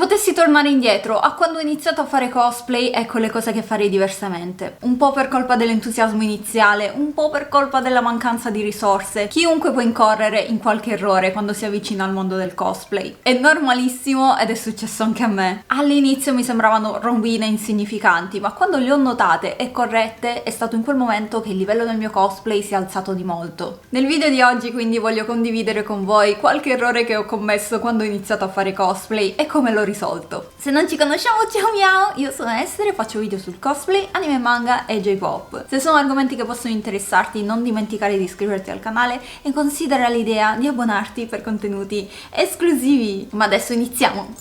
potessi tornare indietro a quando ho iniziato a fare cosplay, ecco le cose che farei diversamente. Un po' per colpa dell'entusiasmo iniziale, un po' per colpa della mancanza di risorse. Chiunque può incorrere in qualche errore quando si avvicina al mondo del cosplay. È normalissimo ed è successo anche a me. All'inizio mi sembravano rombine insignificanti, ma quando le ho notate e corrette è stato in quel momento che il livello del mio cosplay si è alzato di molto. Nel video di oggi quindi voglio condividere con voi qualche errore che ho commesso quando ho iniziato a fare cosplay e come l'ho risolto. Se non ci conosciamo, ciao miao! Io sono Essere, faccio video sul cosplay, anime, manga e J-pop. Se sono argomenti che possono interessarti, non dimenticare di iscriverti al canale e considera l'idea di abbonarti per contenuti esclusivi. Ma adesso iniziamo!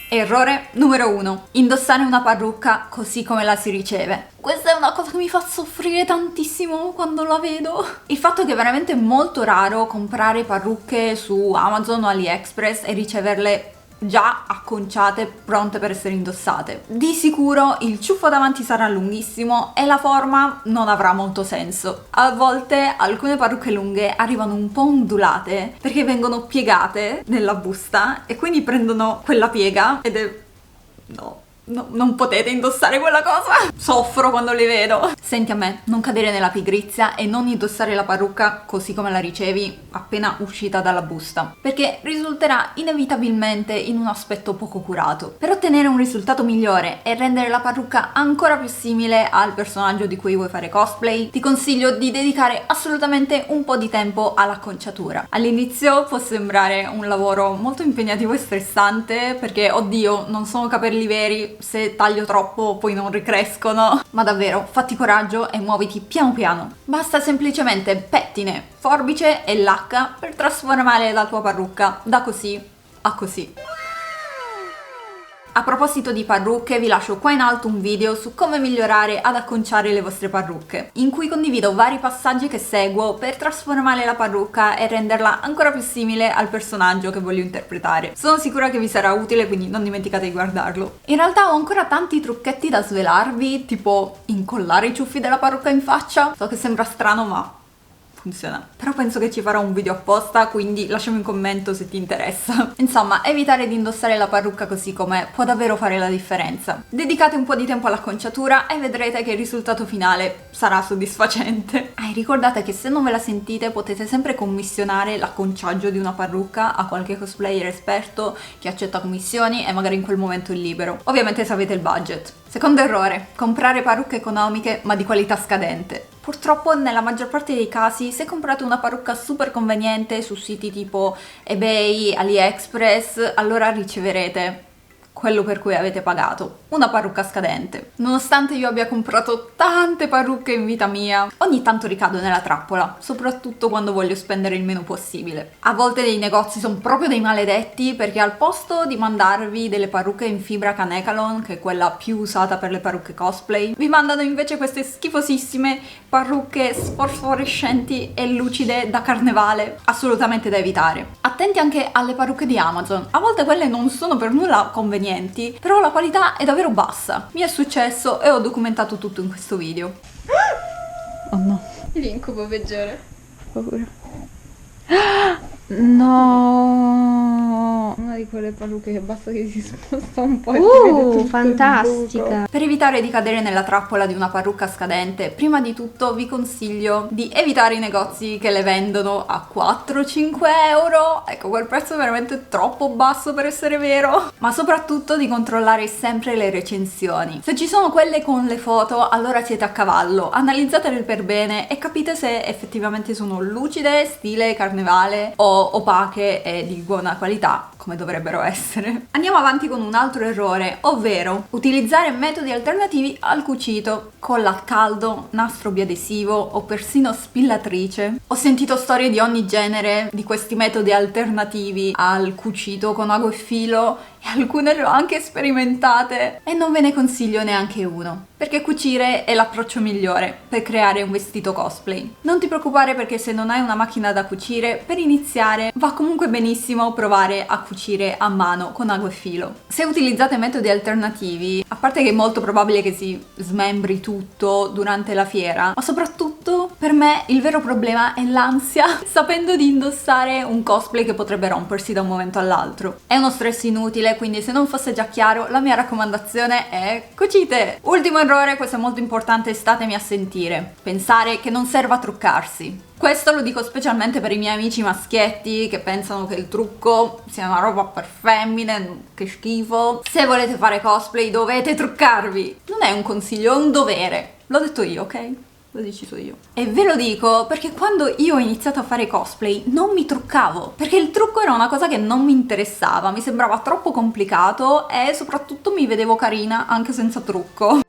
Errore numero 1. Indossare una parrucca così come la si riceve. Questa è una cosa che mi fa soffrire tantissimo quando la vedo. Il fatto è che è veramente molto raro comprare parrucche su Amazon o AliExpress e riceverle già acconciate, pronte per essere indossate. Di sicuro il ciuffo davanti sarà lunghissimo e la forma non avrà molto senso. A volte alcune parrucche lunghe arrivano un po' ondulate perché vengono piegate nella busta e quindi prendono quella piega ed è... no, non potete indossare quella cosa. Soffro quando le vedo. Senti a me, non cadere nella pigrizia e non indossare la parrucca così come la ricevi appena uscita dalla busta, perché risulterà inevitabilmente in un aspetto poco curato. Per ottenere un risultato migliore e rendere la parrucca ancora più simile al personaggio di cui vuoi fare cosplay, ti consiglio di dedicare assolutamente un po' di tempo all'acconciatura. All'inizio può sembrare un lavoro molto impegnativo e stressante perché, oddio, non sono capelli veri, se taglio troppo poi non ricrescono, ma davvero fatti coraggio e muoviti piano piano. Basta semplicemente pettine, forbice e lacca per trasformare la tua parrucca da così a così. A proposito di parrucche, vi lascio qua in alto un video su come migliorare ad acconciare le vostre parrucche, in cui condivido vari passaggi che seguo per trasformare la parrucca e renderla ancora più simile al personaggio che voglio interpretare. Sono sicura che vi sarà utile, quindi non dimenticate di guardarlo. In realtà ho ancora tanti trucchetti da svelarvi, tipo incollare i ciuffi della parrucca in faccia. So che sembra strano, ma funziona. Però penso che ci farò un video apposta, quindi lasciami un commento se ti interessa. Insomma, evitare di indossare la parrucca così com'è può davvero fare la differenza. Dedicate un po' di tempo all'acconciatura e vedrete che il risultato finale sarà soddisfacente. E ricordate che se non ve la sentite potete sempre commissionare l'acconciaggio di una parrucca a qualche cosplayer esperto che accetta commissioni e magari in quel momento è libero. Ovviamente se avete il budget. Secondo errore, comprare parrucche economiche ma di qualità scadente. Purtroppo nella maggior parte dei casi, se comprate una parrucca super conveniente su siti tipo eBay, AliExpress, allora riceverete quello per cui avete pagato, una parrucca scadente. Nonostante io abbia comprato tante parrucche in vita mia, ogni tanto ricado nella trappola, soprattutto quando voglio spendere il meno possibile. A volte dei negozi sono proprio dei maledetti perché al posto di mandarvi delle parrucche in fibra Kanekalon, che è quella più usata per le parrucche cosplay, vi mandano invece queste schifosissime parrucche fosforescenti e lucide da carnevale, assolutamente da evitare. Attenti anche alle parrucche di Amazon, a volte quelle non sono per nulla convenienti, però la qualità è davvero bassa. Mi è successo e ho documentato tutto in questo video. Oh no. L'incubo peggiore. Paura. No, Una di quelle parrucche che basta che si sposta un po' e si vede tutto il fantastica. buco. per evitare di cadere nella trappola di una parrucca scadente, prima di tutto vi consiglio di evitare i negozi che le vendono a 4-5 euro. Ecco, quel prezzo è veramente troppo basso per essere vero. Ma soprattutto di controllare sempre le recensioni. Se ci sono quelle con le foto, allora siete a cavallo. Analizzatele per bene e capite se effettivamente sono lucide, stile carnevale, o opache e di buona qualità, come dovrebbero essere. Andiamo avanti con un altro errore, ovvero utilizzare metodi alternativi al cucito, colla a caldo, nastro biadesivo o persino spillatrice. Ho sentito storie di ogni genere di questi metodi alternativi al cucito con ago e filo e alcune le ho anche sperimentate e non ve ne consiglio neanche uno, perché cucire è l'approccio migliore per creare un vestito cosplay. Non ti preoccupare perché se non hai una macchina da cucire, per iniziare va comunque benissimo provare a cucire a mano con ago e filo. Se utilizzate metodi alternativi, a parte che è molto probabile che si smembri tutto durante la fiera, ma soprattutto Per me il vero problema è l'ansia sapendo di indossare un cosplay che potrebbe rompersi da un momento all'altro. È uno stress inutile, quindi se non fosse già chiaro, la mia raccomandazione è cucite! Ultimo errore, questo è molto importante, statemi a sentire. Pensare che non serva truccarsi. Questo lo dico specialmente per i miei amici maschietti che pensano che il trucco sia una roba per femmine, che schifo. Se volete fare cosplay dovete truccarvi. Non è un consiglio, è un dovere. L'ho detto io, ok? L'ho deciso io. E ve lo dico perché quando io ho iniziato a fare cosplay non mi truccavo, perché il trucco era una cosa che non mi interessava, mi sembrava troppo complicato e soprattutto mi vedevo carina anche senza trucco.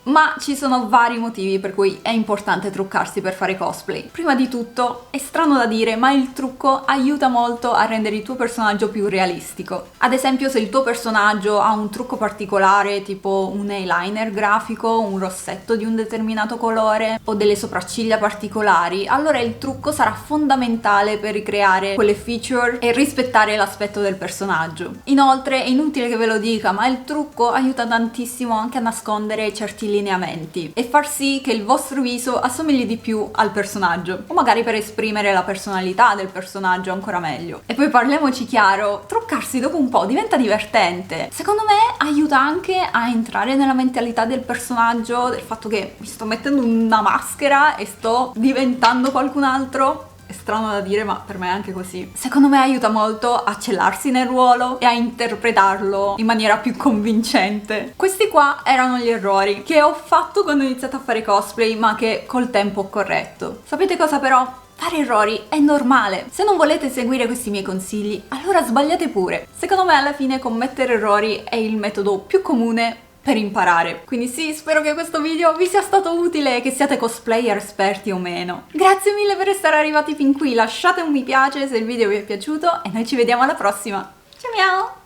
Ma ci sono vari motivi per cui è importante truccarsi per fare cosplay. Prima di tutto, è strano da dire, ma il trucco aiuta molto a rendere il tuo personaggio più realistico. Ad esempio, se il tuo personaggio ha un trucco particolare, tipo un eyeliner grafico, un rossetto di un determinato colore o delle sopracciglia particolari, allora il trucco sarà fondamentale per ricreare quelle feature e rispettare l'aspetto del personaggio. Inoltre, è inutile che ve lo dica, ma il trucco aiuta tantissimo anche a nascondere certi lineamenti e far sì che il vostro viso assomigli di più al personaggio, o magari per esprimere la personalità del personaggio ancora meglio. E poi parliamoci chiaro, truccarsi dopo un po' diventa divertente. Secondo me aiuta anche a entrare nella mentalità del personaggio, del fatto che mi sto mettendo una maschera e sto diventando qualcun altro. È strano da dire, ma per me è anche così. Secondo me aiuta molto a cellarsi nel ruolo e a interpretarlo in maniera più convincente. Questi qua erano gli errori che ho fatto quando ho iniziato a fare cosplay, ma che col tempo ho corretto. Sapete cosa però? Fare errori è normale. Se non volete seguire questi miei consigli, allora sbagliate pure. Secondo me alla fine commettere errori è il metodo più comune per imparare. Quindi sì, spero che questo video vi sia stato utile e che siate cosplayer esperti o meno. Grazie mille per essere arrivati fin qui, lasciate un mi piace se il video vi è piaciuto e noi ci vediamo alla prossima. Ciao miau!